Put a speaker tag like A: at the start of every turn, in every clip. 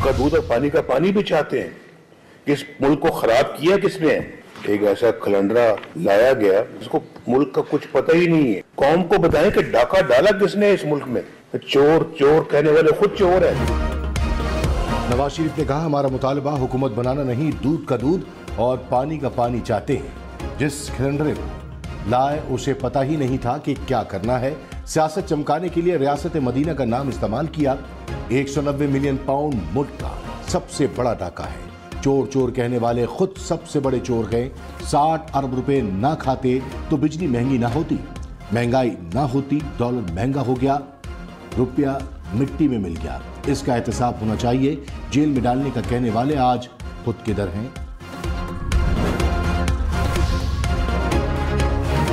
A: का दूध और पानी का पानी भी चाहते हैं। इस मुल्क को खराब किया किसने? एक ऐसा खलंडरा लाया गया जिसको मुल्क का कुछ पता ही नहीं है। कौम को बताएं कि डाका डाला किसने इस मुल्क में। चोर चोर कहने वाले खुद चोर है।
B: नवाज शरीफ ने कहा, हमारा मुतालबा हुकूमत बनाना नहीं, दूध का दूध और पानी का पानी चाहते हैं। जिस खलंडरे को लाए उसे पता ही नहीं था कि क्या करना है। सियासत चमकाने के लिए रियासत मदीना का नाम इस्तेमाल किया। 190 मिलियन पाउंड मुल्क का सबसे बड़ा डाका है। चोर चोर कहने वाले खुद सबसे बड़े चोर गए। 60 अरब रुपए ना खाते तो बिजली महंगी ना होती, महंगाई ना होती, डॉलर महंगा हो गया, रुपया मिट्टी में मिल गया। इसका एहतसाब होना चाहिए। जेल में डालने का कहने वाले आज खुद किधर हैं?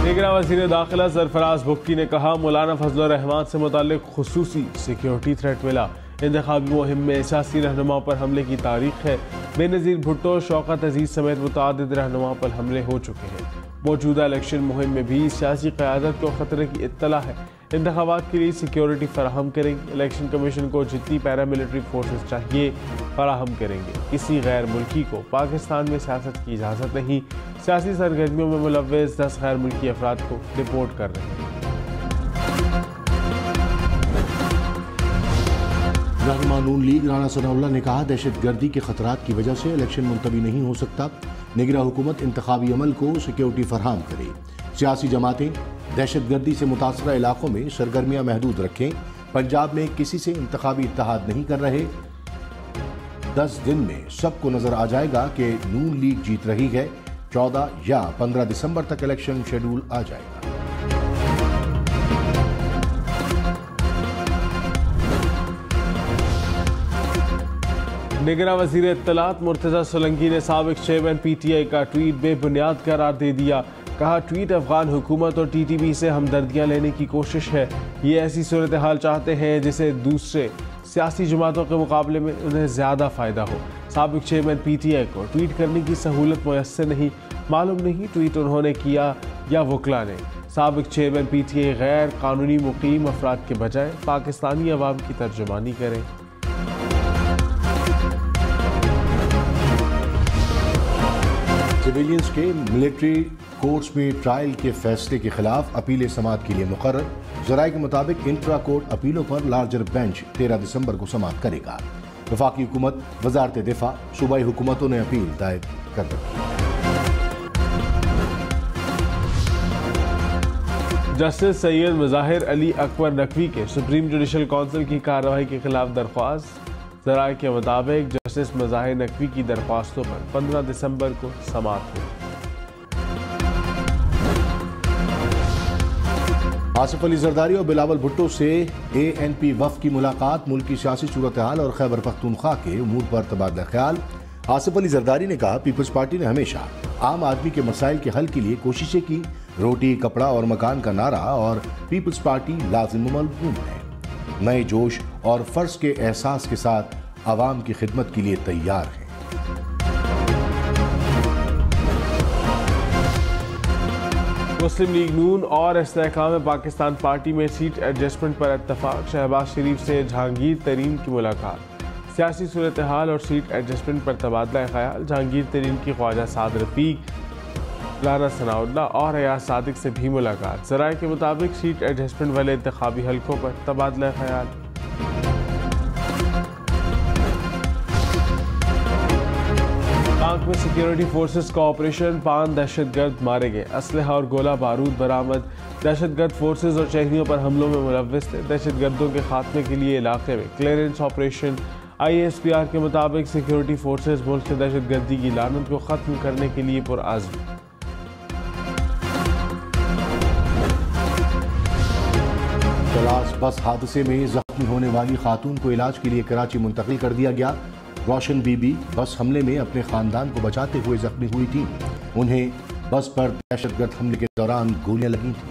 C: निगरान वज़ीर दाखिला सरफराज बुक्की ने कहा, मौलाना फजलुर रहमान से मुताल्लिक खुसूसी सिक्योरिटी थ्रेट मिला। इंतखाबी मुहिम में सियासी रहनुमाओं पर हमले की तारीख है। बेनज़ीर भुट्टो, शौकत अजीज समेत मुतअद्दिद रहनुमाओं पर हमले हो चुके हैं। मौजूदा इलेक्शन मुहिम में भी सियासी क़यादत को खतरे की इत्तला है। इंतखाबात के लिए सिक्योरिटी फराहम करेंगे। इलेक्शन कमीशन को जितनी पैरामिलिट्री फोर्सेस चाहिए फराहम करेंगे। किसी गैर मुल्की को पाकिस्तान में सियासत की इजाज़त नहीं। सियासी सरगर्मियों में मुलव्वस 10 गैर मुल्की अफराद को रिपोर्ट कर रहे हैं।
B: रहनुमा नून लीग राना सनाउल्लाह ने कहा, दहशतगर्दी के खतरात की वजह से इलेक्शन मुलतवी नहीं हो सकता। निगरान हुकूमत इंतखाबी अमल को सिक्योरिटी फराहम करे। सियासी जमातें दहशतगर्दी से मुतासरा इलाकों में सरगर्मियां महदूद रखें। पंजाब में किसी से इंतखाबी इत्तेहाद नहीं कर रहे। 10 दिन में सबको नजर आ जाएगा कि नून लीग जीत रही है। 14 या 15 दिसंबर तक इलेक्शन शेड्यूल आ जाएगा।
C: निगरान वज़ीर इत्तलात मुर्तज़ा सोलंकी ने साबिक चेयरमैन PTI का ट्वीट बेबुनियाद करार दे दिया। कहा, ट्वीट अफगान हुकूमत और TTP से हमदर्दियाँ लेने की कोशिश है। ये ऐसी सूरत हाल चाहते हैं जिसे दूसरे सियासी जमातों के मुकाबले में उन्हें ज़्यादा फ़ायदा हो। साबिक चेयरमैन PTI को ट्वीट करने की सहूलत मुयस्सर नहीं। मालूम नहीं ट्वीट उन्होंने किया या वकला ने। साबिक चेयरमैन PTI गैर कानूनी मुकीम अफराद के बजाय पाकिस्तानी अवाम की तर्जुमानी करें।
B: सिविलियंस के मिलिट्री कोर्ट्स में ट्रायल के फैसले के खिलाफ अपील समाअत के लिए मुकर्रर। ज़राए के मुताबिक इंट्रा कोर्ट अपीलों पर लार्जर बेंच 13 दिसंबर को समाअत करेगा। वफाकी हुकूमत, वजारत दिफा, सूबाई हुकूमतों ने अपील दायर कर रखी है।
C: जस्टिस सैयद मुज़ाहिर अली अकबर नकवी के सुप्रीम जुडिशल काउंसिल की कार्रवाई के खिलाफ दरख्वास्त। ज़राए के मुताबिक जस्टिस मुज़ाहिर नकवी की दरख्वास्तों पर 15 दिसंबर को समाअत हुई।
B: आसिफ अली जरदारी और बिलावल भुट्टो से ANP वफ़द की मुलाकात। मुल्क की सियासी सूरत हाल और खैबर पख्तूनख्वा के उमूर पर तबादला ख्याल। आसिफ अली जरदारी ने कहा, पीपल्स पार्टी ने हमेशा आम आदमी के मसाइल के हल के लिए कोशिशें की। रोटी, कपड़ा और मकान का नारा और पीपल्स पार्टी लाजिम मलूम है। नए जोश और फर्ज के एहसास के साथ आवाम की खिदमत के लिए तैयार हैं।
C: मुस्लिम लीग नून और इस्तेहकाम पाकिस्तान पार्टी में सीट एडजस्टमेंट पर इत्तफाक। शहबाज शरीफ से जहांगीर तरीन की मुलाकात। सियासी सूरत हाल और सीट एडजस्टमेंट पर तबादला ख्याल। जहांगीर तरीन की ख्वाजा साद रफीक, राना सनाउल्लाह और अयाज सादिक से भी मुलाकात। ज़राए के मुताबिक सीट एडजस्टमेंट वाले इंतखाबी हलकों पर तबादला ख्याल। पाक में सिक्योरिटी फोर्सेस का ऑपरेशन। 5 दहशतगर्द मारे गए। असलहा और गोला बारूद बरामद। दहशतगर्द फोर्सेस और शहरियों पर हमलों में मुलव्वस थे। दहशतगर्दों के खात्मे के लिए इलाके में क्लियरेंस ऑपरेशन। ISPR के मुताबिक सिक्योरिटी फोर्सेस मुल्क से दहशतगर्दी की लानत को ख़त्म करने के लिए पुरअज़्म।
B: तलाश बस हादसे में जख्मी होने वाली खातून को इलाज के लिए कराची मुंतकिल कर दिया गया। रोशन बीबी बस हमले में अपने खानदान को बचाते हुए जख्मी हुई थी। उन्हें बस पर दहशतगर्द हमले के दौरान गोलियां लगी थी।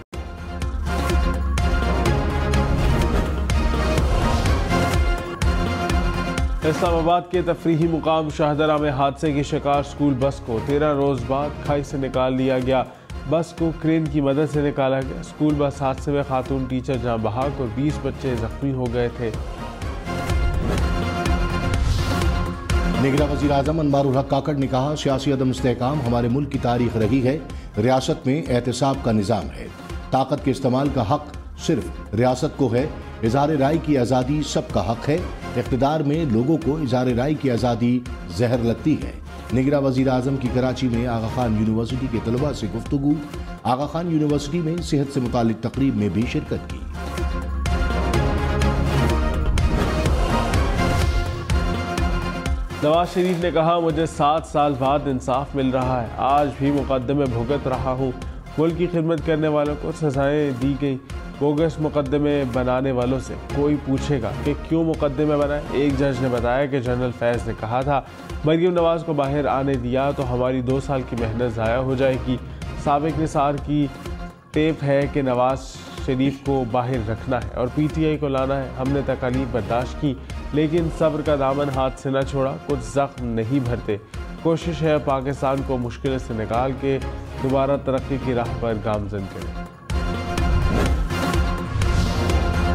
C: इस्लामाबाद के तफरीही मुकाम शाहदरा में हादसे की शिकार स्कूल बस को 13 रोज बाद खाई से निकाल लिया गया। बस को क्रेन की मदद से निकाला गया। स्कूल बस हादसे में खातून टीचर जाँ बहक और 20 बच्चे जख्मी हो गए थे।
B: निगरान वज़ीर आज़म अनवारुल हक काकड़ ने कहा, सियासी अदम इस्तेहकाम हमारे मुल्क की तारीख रही है। रियासत में एहतसाब का निज़ाम है। ताकत के इस्तेमाल का हक सिर्फ रियासत को है। इज़हार राय की आज़ादी सबका हक है। इक़्तिदार में लोगों को इज़हार राय की आज़ादी जहर लगती है। निगरान वज़ीर आज़म की कराची में आगा खान यूनिवर्सिटी के तलबा से गुफ्तगू। आगा खान यूनिवर्सिटी में सेहत से मुतालिक तकरीब में भी शिरकत की।
C: नवाज शरीफ ने कहा, मुझे 7 साल बाद इंसाफ मिल रहा है। आज भी मुकदमे भुगत रहा हूँ। मुल्क की खिदमत करने वालों को सजाएं दी गई। बोगस मुकदमे बनाने वालों से कोई पूछेगा कि क्यों मुकदमे बनाए। एक जज ने बताया कि जनरल फैज़ ने कहा था, मरियम नवाज को बाहर आने दिया तो हमारी 2 साल की मेहनत ज़ाया हो जाएगी। साबिक निसार की टेप है कि नवाज शरीफ को बाहर रखना है और PTI को लाना है। हमने तकलीफ बर्दाश्त की, लेकिन सब्र का दामन हाथ से न छोड़ा। कुछ जख्म नहीं भरते। कोशिश है पाकिस्तान को मुश्किल से निकाल के दोबारा तरक्की की राह पर गामजन करें।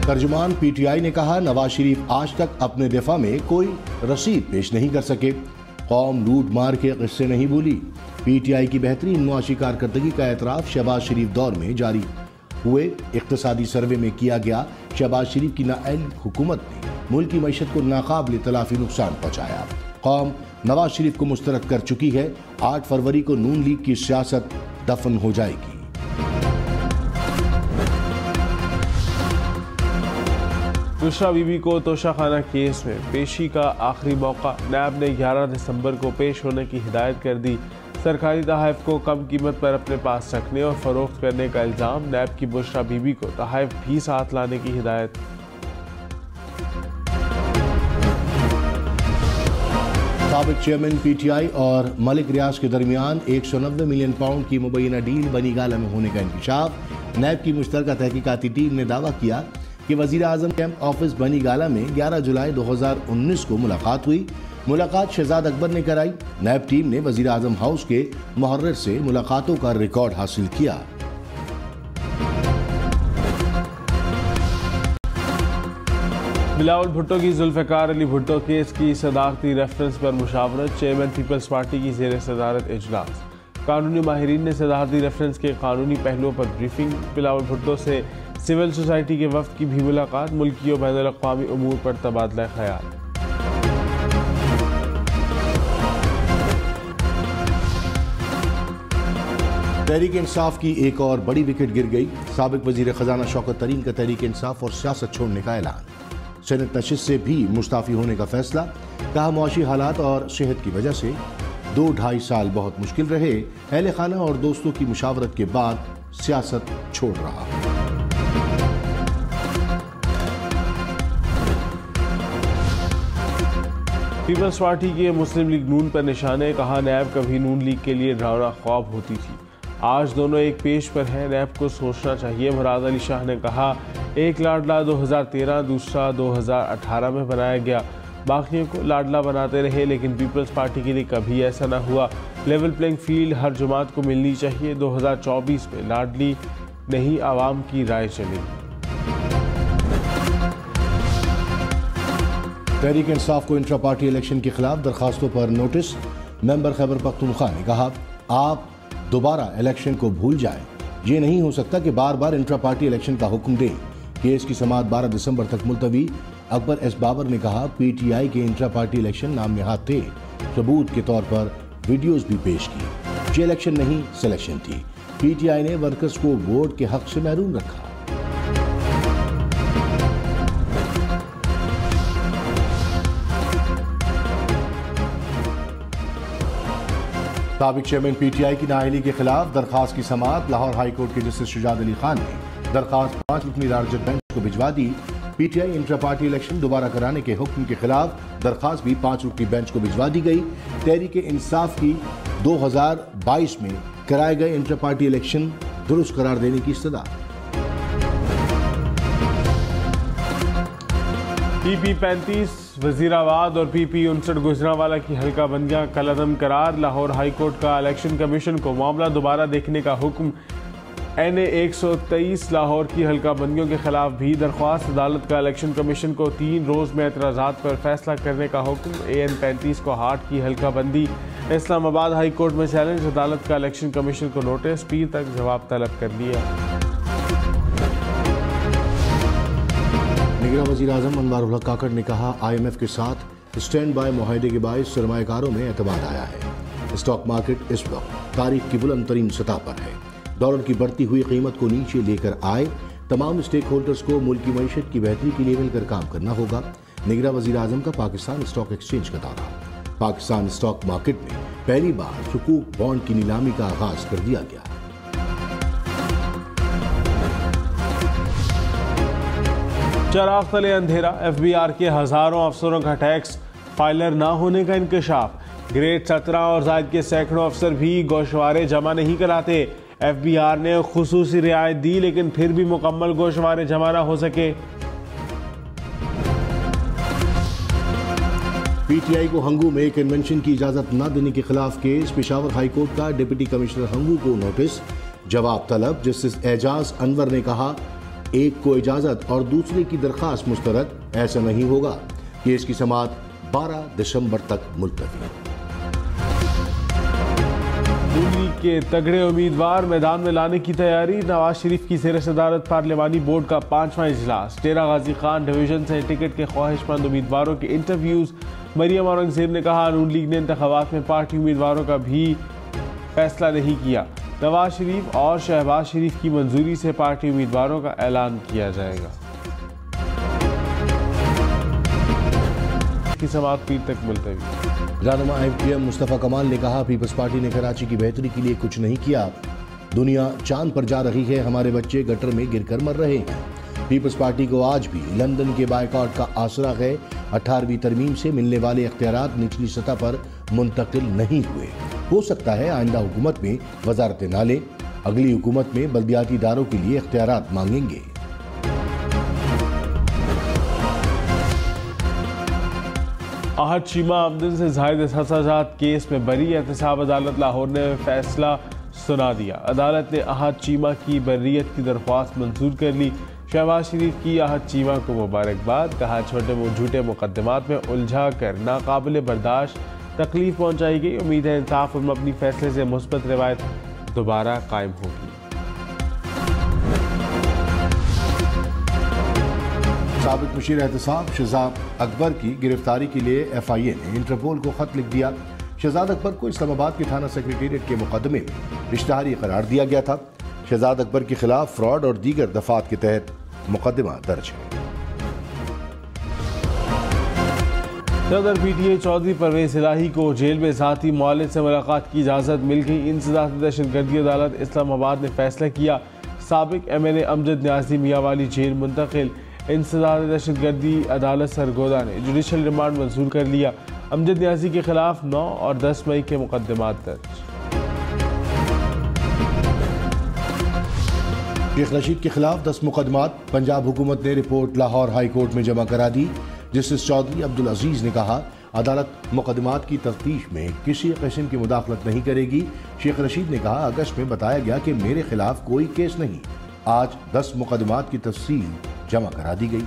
B: तर्जुमान PTI ने कहा, नवाज शरीफ आज तक अपने दिफा में कोई रसीद पेश नहीं कर सके। कौम लूट मार के किस्से नहीं भूली। PTI की बेहतरीन मुआशी कारकर्दगी का एतराफ़ शहबाज शरीफ दौर में जारी हुए इक्तसादी सर्वे में किया गया। शहबाज शरीफ की नाअहल हुकूमत ने मुल्क की मईशत को नाकाबिल तलाफी नुकसान पहुँचाया। कौम नवाज शरीफ को मुस्तरद कर चुकी है। 8 फरवरी को नून लीग की सियासत दफन हो जाएगी।
C: बुशरा बीबी को तोशाखाना केस में पेशी का आखिरी मौका। नैब ने 11 दिसंबर को पेश होने की हिदायत कर दी। सरकारी तोहफ़ को कम कीमत पर अपने पास रखने और फरोख्त करने का इल्ज़ाम। नैब की बुशरा बीबी को तोहफ़ भी साथ लाने की हिदायत।
B: साबिक चेयरमैन PTI और मलिक रियाज के दरमियान 190 मिलियन पाउंड की मुबैना डील बनी गाला में होने का इंकशाफ। नैब की मुश्तरका तहकीकाती टीम ने दावा किया कि वज़ीर आज़म कैंप ऑफिस बनी गाला में 11 जुलाई 2019 को मुलाकात हुई। मुलाकात शहजाद अकबर ने कराई। नैब टीम ने वज़ीर आज़म हाउस के मुहर्रिर से मुलाकातों का रिकॉर्ड हासिल किया।
C: बिलावल भुट्टो की जुल्फ़िकार अली भुट्टो केस की सदारती रेफरेंस पर मुशावरत। चेयरमैन पीपल्स पार्टी की ज़ेर सदारत इजलास। कानूनी माहिरीन ने सदारती रेफरेंस के कानूनी पहलुओं पर ब्रीफिंग। बिलावल भुट्टो से सिविल सोसाइटी के वफ्द की भी मुलाकात। मुल्की और बैनुल अक़वामी उमूर पर तबादला ख्याल।
B: तहरीक इंसाफ की एक और बड़ी विकेट गिर गई। साबिक वजीर खजाना शौकत तरीन का तहरीक इंसाफ और सियासत छोड़ने का ऐलान। सेनेट नशिस्त से भी मुस्ताफी होने का फैसला। कहा, मुआशी हालात और सेहत की वजह से 2-2.5 साल बहुत मुश्किल रहे। अहले खाना और दोस्तों की मुशावरत के बाद सियासत छोड़ रहा।
C: पीपल्स पार्टी के मुस्लिम लीग नून पर निशाने। कहा, नैब कभी नून लीग के लिए डरावना ख्वाब होती थी। आज दोनों एक पेज पर हैं। नैब को सोचना चाहिए। मुराद अली शाह ने कहा, एक लाडला 2013, दूसरा 2018 में बनाया गया। बाकियों को लाडला बनाते रहे, लेकिन पीपल्स पार्टी के लिए कभी ऐसा ना हुआ। लेवल प्लेइंग फील्ड हर जमात को मिलनी चाहिए। 2024 में लाडली नहीं, आवाम की राय चलेगी।
B: तहरीक इंसाफ को इंट्रा पार्टी इलेक्शन के खिलाफ दरखास्तों पर नोटिस। मेंबर खैबर पख्तूनख्वा ने कहा, आप दोबारा इलेक्शन को भूल जाएं। ये नहीं हो सकता कि बार बार इंट्रा पार्टी इलेक्शन का हुक्म दें। केस की समाअत 12 दिसंबर तक मुलतवी। अकबर एस बाबर ने कहा, PTI के इंट्रा पार्टी इलेक्शन नाम नहाद थे। सबूत के तौर पर वीडियोस भी पेश की। ये इलेक्शन नहीं, सिलेक्शन थी। PTI ने वर्कर्स को वोट के हक से महरूम रखा। साबिक चेयरमैन PTI की नाअहली के खिलाफ दरखास्त की समाअत। लाहौर हाई कोर्ट के जस्टिस शुजात अली खान ने दरखास्त 5 रुकनी लार्जर बेंच को भिजवा दी। PTI इंट्रा पार्टी इलेक्शन दोबारा कराने के हुक्म के खिलाफ दरखास्त भी 5 रुकनी बेंच को भिजवा दी गई। तहरीक इंसाफ की 2022 में कराए गए इंट्रा पार्टी इलेक्शन दुरुस्त करार देने की इस्तदा।
C: PP 35 वजीराबाद और PP 59 गुजरांवाला की हल्का बंदियां कलअदम करार। लाहौर हाई कोर्ट का इलेक्शन कमीशन को मामला दोबारा देखने का हुक्म। NA 123 लाहौर की हल्का बंदियों के खिलाफ भी दरख्वास्त। अदालत का इलेक्शन कमीशन को 3 रोज़ में एतराज़ात पर फैसला करने का हुक्म। AN 35 को हाट की हल्का बंदी। इस्लामाबाद हाई कोर्ट में चैलेंज। अदालत का इलेक्शन कमीशन को नोटिस। पीर तक जवाब तलब कर लिया।
B: निगरां वज़ीर आज़म अनवार उल हक काकड़ ने कहा, IMF के साथ स्टैंड बाय मुआहदे के बायस सरमायाकारों में एतमाद आया है। स्टॉक मार्केट इस वक्त तारीख की बुलंद तरीन सतह पर है। डॉलर की बढ़ती हुई कीमत को नीचे लेकर आए तमाम स्टेक होल्डर्स को मुल्क की मईशत की बेहतरी के लिए मिलकर काम करना होगा। निगरां वज़ीर आज़म का पाकिस्तान स्टॉक एक्सचेंज का दौरा। पाकिस्तान स्टॉक मार्केट में पहली बार सुकूक बॉन्ड की नीलामी का आगाज कर दिया गया।
C: चराग तले अंधेरा। FBR के हजारों अफसरों का टैक्स फाइलर ना होने का इंकशाफ। ग्रेड 17 और जायद के सैकड़ों अफसर भी गोशवारे जमा नहीं कराते। FBR ने खुसूसी रियायत दी लेकिन फिर भी मुकम्मल गोशवारे जमा ना हो सके।
B: PTI को हंगू में कन्वेंशन की इजाजत न देने के खिलाफ केस। पेशावर हाई कोर्ट का डिप्टी कमिश्नर हंगू को नोटिस। जवाब तलब। जस्टिस एजाज अनवर ने कहा, एक को इजाजत और दूसरे की दरखास्त मुस्तरद। ऐसा नहीं होगा। केस की समाअत 12 दिसंबर तक मुलतवी।
C: दिल्ली के तगड़े उम्मीदवार मैदान में लाने की तैयारी। नवाज शरीफ की ज़ेर सदारत पार्लिमानी बोर्ड का 5वां इजलास। डेरा गाजी खान डिवीजन से टिकट के ख्वाहिशमंद उम्मीदवारों के इंटरव्यूज। मरियम औरंगजेब ने कहा, नून लीग ने इंतखाबात में पार्टी उम्मीदवारों का भी फैसला नहीं किया। नवाज शरीफ और शहबाज शरीफ की मंजूरी से पार्टी उम्मीदवारों का ऐलान किया जाएगा। की समाअत पीर तक मुलतवी।
B: रहनुमा FPM मुस्तफ़ा कमाल ने कहा, पीपल्स पार्टी ने कराची की बेहतरी के लिए कुछ नहीं किया। दुनिया चांद पर जा रही है, हमारे बच्चे गटर में गिरकर मर रहे हैं। पीपल्स पार्टी को आज भी लंदन के बायकॉट का आसरा है। 18वीं तरमीम से मिलने वाले इख्तियारात निचली सतह पर मुंतकिल नहीं हुए। हो सकता है आइंदा हुकूमत में वजारत नाले, अगली हुकूमत में बल्दियाती इदारों के लिए इख्तियारात मांगेंगे।
C: आहद शीमा आमदन से जायद हसाजात केस में बरी। एहतसाब अदालत लाहौर ने फैसला सुना दिया। अदालत ने आहद शीमा की बर्रियत की दरख्वास्त मंजूर कर ली। शहबाज शरीफ की आहद शीमा को मुबारकबाद। कहा, छोटे झूठे मुकदमात में उलझा कर नाकाबिल बर्दाश्त तकलीफ पहुंचाई गई। उम्मीद है इंसाफ और मबनी फैसले से मुस्बत रिवायत दोबारा कायम होगी।
B: साबिक मुशीर एहतसाब शहजाद अकबर की गिरफ्तारी के लिए FIA ने इंटरपोल को खत लिख दिया। शहजाद अकबर को इस्लामाबाद के थाना सेक्रेटेरिएट के मुकदमे में इश्तिहारी करार दिया गया था। शहजाद अकबर के खिलाफ फ्रॉड और दीगर दफात के तहत मुकदमा दर्ज है।
C: सदर PTA चौधरी परवेज इलाही को जेल में ज़ाती मुआलिज से मुलाकात की इजाज़त मिल गई। इंसदाद दहशतगर्दी अदालत इस्लामाबाद ने फैसला किया। साबिक MNA अमजद न्याजी मियांवाली जेल मुंतकिल। इंसदाद दहशतगर्दी अदालत सरगोदा ने जुडिशल रिमांड मंजूर कर लिया। अमजद न्याजी के खिलाफ 9 और 10 मई के मुकदमात दर्ज।
B: शेख रशीद के खिलाफ 10 मुकदमात। पंजाब हुकूमत ने रिपोर्ट लाहौर हाई कोर्ट में जमा करा दी। जस्टिस चौधरी अब्दुल अजीज ने कहा, अदालत मुकदमात की तफ्तीश में किसी किस्म की मुदाखलत नहीं करेगी। शेख रशीद ने कहा, अगस्त में बताया गया कि मेरे खिलाफ कोई केस नहीं। आज 10 मुकदमात की तफसील जमा करा दी गई।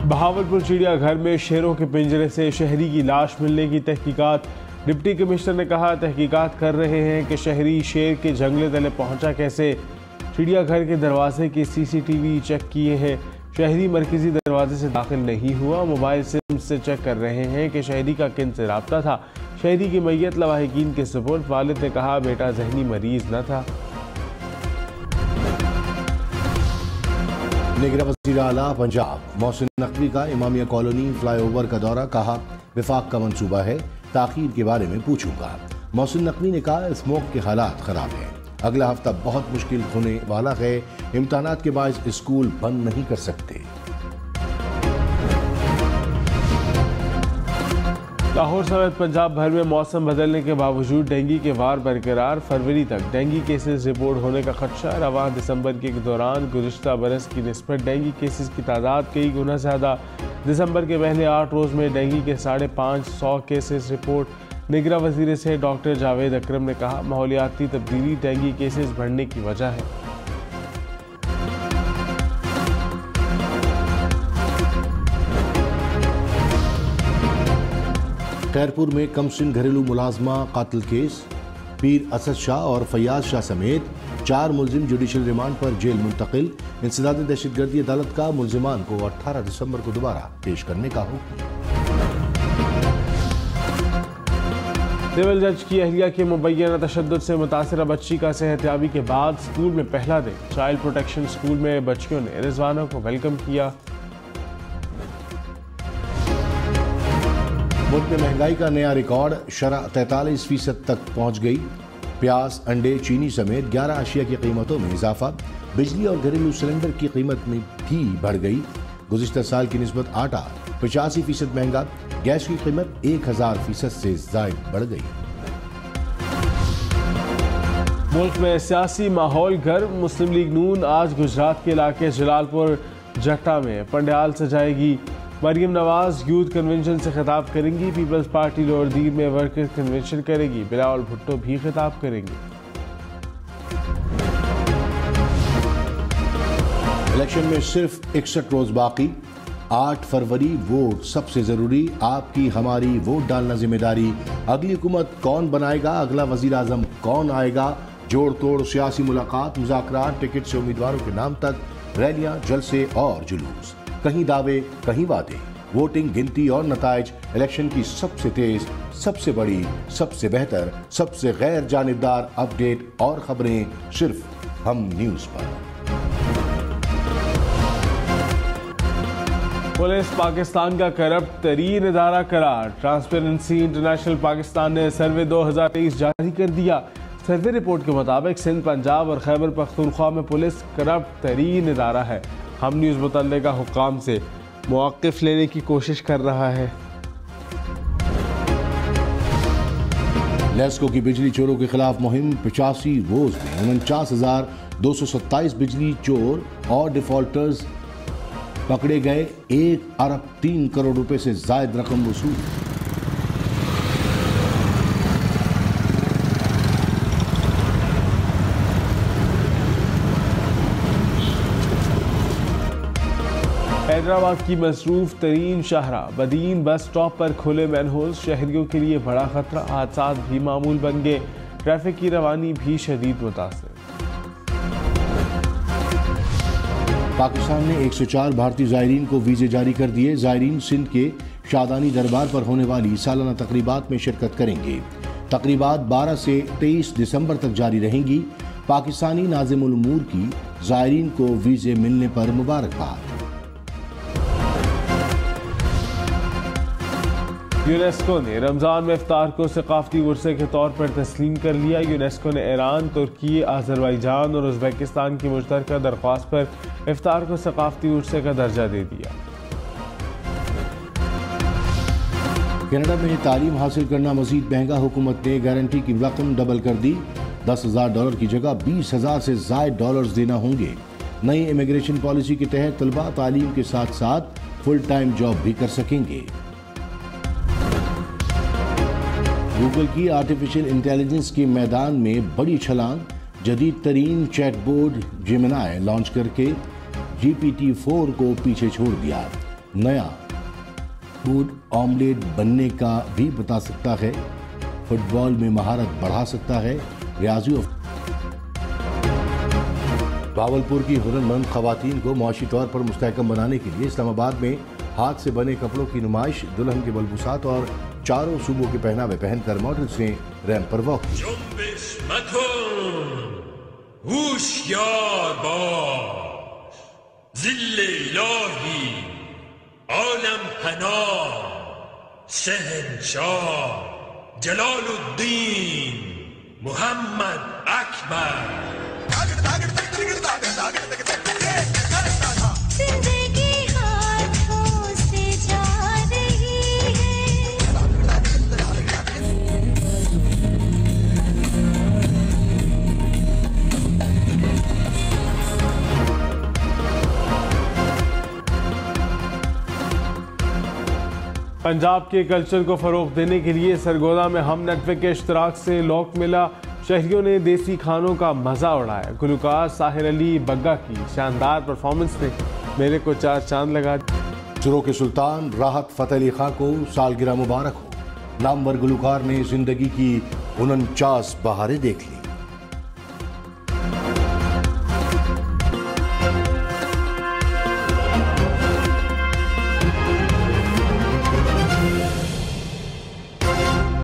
C: बहावलपुर चिड़ियाघर में शेरों के पिंजरे से शहरी की लाश मिलने की तहकीकात। डिप्टी कमिश्नर ने कहा, तहकीकात कर रहे हैं कि शहरी शेर के जंगले तले पहुंचा कैसे। चिड़ियाघर के दरवाजे की CCTV चेक किए हैं। शहरी मरकजी दरवाजे से दाखिल नहीं हुआ। मोबाइल सिम से चेक कर रहे हैं कि शहरी का किन से रब्ता था। शहरी की मैयत लवाहिकीन के सुपुर्द। वालिद ने कहा, बेटा जहनी मरीज न था।
B: निगरां वज़ीर आला पंजाब मोहसिन नकवी का इमामिया कॉलोनी फ्लाईओवर का दौरा। कहा, विफाक का मंसूबा है, ताखीर के बारे में पूछूंगा। मोहसिन नकवी ने कहा, स्मोक के हालात खराब हैं, अगला हफ्ता बहुत मुश्किल होने वाला है। इम्तिहानात के बायस स्कूल बंद नहीं कर सकते।
C: लाहौर समेत पंजाब भर में मौसम बदलने के बावजूद डेंगू के वार बरकरार। फरवरी तक डेंगू केसेस रिपोर्ट होने का खदशा। रवां दिसंबर के दौरान गुज़िश्ता बरस की निस्बत डेंगू केसेस की तादाद कई गुना ज़्यादा। दिसंबर के पहले 8 रोज में डेंगू के 550 केसेस रिपोर्ट। निगरां वजीर से डॉक्टर जावेद अकरम ने कहा, माहौलियाती तब्दीली डेंगू केसेस बढ़ने की वजह है।
B: खैरपुर में कमसिन घरेलू मुलाजमा कातिल केस, पीर असद शाह और फैयाज शाह समेत 4 मुलजिम जुडिशल रिमांड पर जेल मुंतकिल। इंसदाद दहशतगर्दी अदालत का मुलजिमान को 18 दिसंबर को दोबारा पेश करने का हुक्म।
C: सिविल जज की अहलिया के मुबैना तशद्दुद से मुतासिरा बच्ची का सेहतयाबी के बाद स्कूल में पहला दिन। चाइल्ड प्रोटेक्शन स्कूल में बच्चियों ने रिजवाना को वेलकम किया।
B: मुल्क में महंगाई का नया रिकॉर्ड, शरह 43% तक पहुंच गई। प्याज, अंडे, चीनी समेत 11 अशिया की कीमतों में इजाफा। बिजली और घरेलू सिलेंडर की कीमत में भी बढ़ गई। गुज़िश्ता साल की निस्बत आटा 85% महंगा। गैस की कीमत 1000% से जायद बढ़ गई।
C: मुल्क में सियासी माहौल गर्म। मुस्लिम लीग नून आज गुजरात के इलाके जलालपुर जट्टा में पंडाल सजाएगी। मरियम नवाज यूथ कन्वेंशन से खिताब करेंगी। पीपल्स पार्टी लोअरदीर में वर्कर्स कन्वेंशन करेगी। बिलावल भुट्टो भी खिताब करेंगे।
B: इलेक्शन में सिर्फ 61 रोज बाकी। 8 फरवरी वोट सबसे जरूरी। आपकी हमारी वोट डालना जिम्मेदारी। अगली हुकूमत कौन बनाएगा, अगला वजीर आजम कौन आएगा, जोड़ तोड़ सियासी मुलाकात, मुज़ाकरात, टिकट से उम्मीदवारों के नाम तक, रैलियां, जलसे और जुलूस, कहीं दावे कहीं वादे, वोटिंग, गिनती और नताइज। इलेक्शन की सबसे तेज, सबसे बड़ी, सबसे बेहतर, सबसे गैर जानिबदार अपडेट और खबरें सिर्फ हम न्यूज पर।
C: पुलिस पाकिस्तान का करप्ट तरीन इदारा करार। ट्रांसपेरेंसी इंटरनेशनल पाकिस्तान ने सर्वे 2023 जारी कर दिया। सर्वे रिपोर्ट के मुताबिक सिंध, पंजाब और खैबर पख्तूनख्वा में पुलिस करप्ट तरीन इदारा है। हम न्यूज़ मुतल्लिका हुक्काम से मौक़िफ़ लेने की कोशिश कर रहा है।
B: नेस्को की बिजली चोरों के खिलाफ मुहिम। 85 रोज में 49,227 बिजली चोर और डिफॉल्टर्स पकड़े गए। 1 अरब 3 करोड़ रुपए से जायद रकम वसूल।
C: हैदराबाद की मसरूफ तरीन शाहरा बदीन बस स्टॉप पर खुले मैनहोल। शहरियों के लिए बड़ा खतरा। हादसात भी मामूल बन गए। ट्रैफिक की रवानी भी शदीद मुतासिर।
B: पाकिस्तान ने 104 भारतीय ज़ायरीन को वीज़े जारी कर दिए। ज़ायरीन सिंध के शादानी दरबार पर होने वाली सालाना तकरीबात में शिरकत करेंगे। तकरीबात 12 से 23 दिसंबर तक जारी रहेंगी। पाकिस्तानी नाज़िमुल उमूर की ज़ायरीन को वीज़े मिलने पर मुबारकबाद।
C: यूनेस्को ने रमज़ान में इफ्तार को सकाफती वर्से के तौर पर तस्लीम कर लिया। यूनेस्को ने ईरान, तुर्की, आज़रबाईजान और उज़्बेकिस्तान की मुश्तरका दरख्वास्त पर इफ्तार को सकाफती वर्से का दर्जा दे दिया।
B: कनाडा में तालीम हासिल करना मजीद महंगा। हुकूमत ने गारंटी की रकम डबल कर दी। $10,000 की जगह 20,000 से ज़ायद डॉलर्स देना होंगे। नई इमिग्रेशन पॉलिसी के तहत तलबा तालीम के साथ साथ फुल टाइम जॉब भी कर सकेंगे। गूगल की आर्टिफिशियल इंटेलिजेंस के मैदान में बड़ी छलांग। जदीद तरीन चैटबोर्ड जेमिनी लॉन्च करके GPT-4 को पीछे छोड़ दिया। नया फूड ऑमलेट बनने का भी बता सकता है। फुटबॉल में महारत बढ़ा सकता है। रियाजी बावलपुर की हुनरमंद खवातीन को माशी तौर पर मुस्तहकम बनाने के लिए इस्लामाबाद में हाथ से बने कपड़ों की नुमाइश। दुल्हन के बलबुसात और चारों सूबों के पहनावे पहनकर मॉडल्स ने रैंप पर वॉक की।
D: होशियार बाश, जिल्ले इलाही, आलम हना, शहंशाह, जलालुद्दीन, मोहम्मद अकबर।
C: पंजाब के कल्चर को फरोग देने के लिए सरगोदा में हम नेटवर्क के इश्तराक से लोक मेला, शहरियों ने देसी खानों का मजा उड़ाया। गुलकार साहिर अली बग्गा की शानदार परफॉर्मेंस ने मेले को 4 चांद लगा दिए।
B: सुरों के सुल्तान राहत फतेह अली खां को सालगिरह मुबारक हो। नामवर गुलकार ने जिंदगी की 49 बहारें देख ली।